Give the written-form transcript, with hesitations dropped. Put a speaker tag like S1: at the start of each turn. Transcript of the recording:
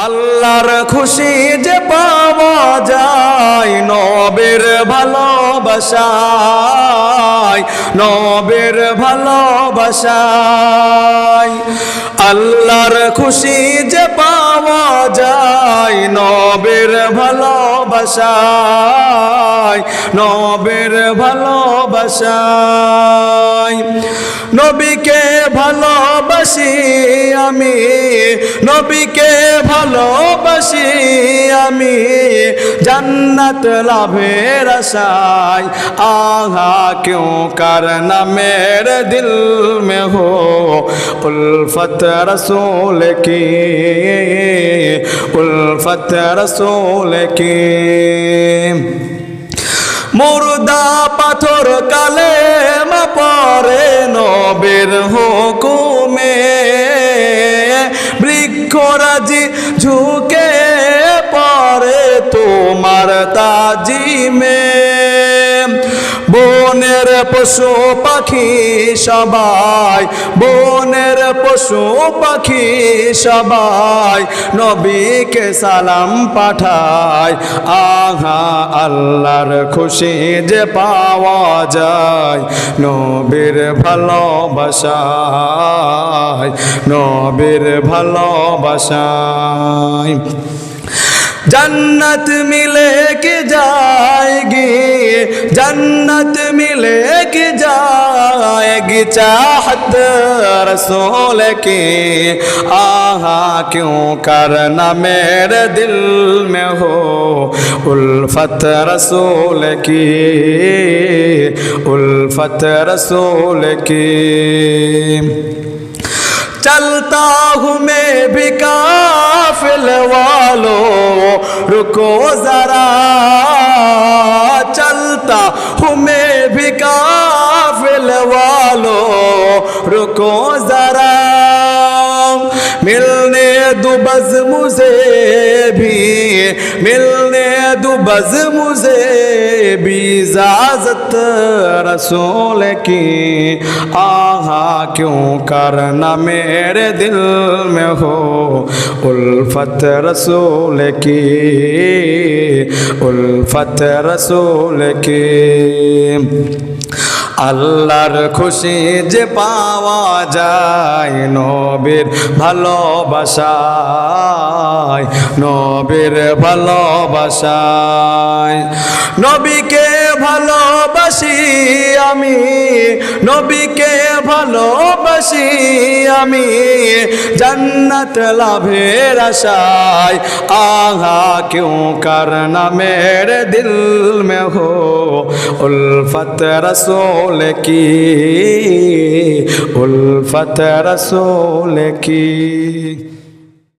S1: আল্লাহর খুশি যে পাওয়া যায় নবীর ভালোবাসায়, নবীর ভালোবাসায়। আল্লাহর খুশি যে পাওয়া যায় নবীর ভালোবাসায়, নবীর ভালোবাসায়। নবীকে ভালোবাসি আমি, নবীকে ভালোবাসি আমি, জান্নাত লাভের আশায়। আহা क्यों करना मेरे दिल में हो उल्फत रसूल की, उल्फत रसूल की। मुर्दा पाथर कालेमा पड़े नबीर हुकुमे, বৃক্ষরাজি ঝুঁকে পড়ে তোমার তাজিমে। বনের পশু পাখি সবাই, বনের পশু পাখি সবাই নবীকে সালাম পাঠায়। আহা আল্লাহর খুশি যে পাওয়া যায় নবীর ভালোবাসায়, নবীর ভালোবাসায়। जन्नत मिले कि जाएगी, जन्नत मिले कि जाएगी चाहत रसूल की। आहा क्यों करना मेरे दिल में हो उल्फत रसूल की, उल्फत रसूल की। चलता हूँ मैं भी काफिल वालों रुको जरा, चलता हूँ मैं भी काफिल वालों रुको जरा। मिलने दो बज़ मुझे भी, मिलने दो बज़ मुझे भी इजाज़त रसूल की। आहा क्यों करना मेरे दिल में हो उल्फत रसूल की, उल्फत रसूल की। আল্লাহর খুশি যে পাওয়া যায় নবীর ভালোবাসায়, নবীর ভালোবাসায়। নবীকে ভালোবাসি আমি, নবীকে ভালোবাসি আমি, জান্নাত লাভের আশায়। আহা क्यों करना मेरे दिल में हो उल्फत रसूल की, उल्फत रसूल की।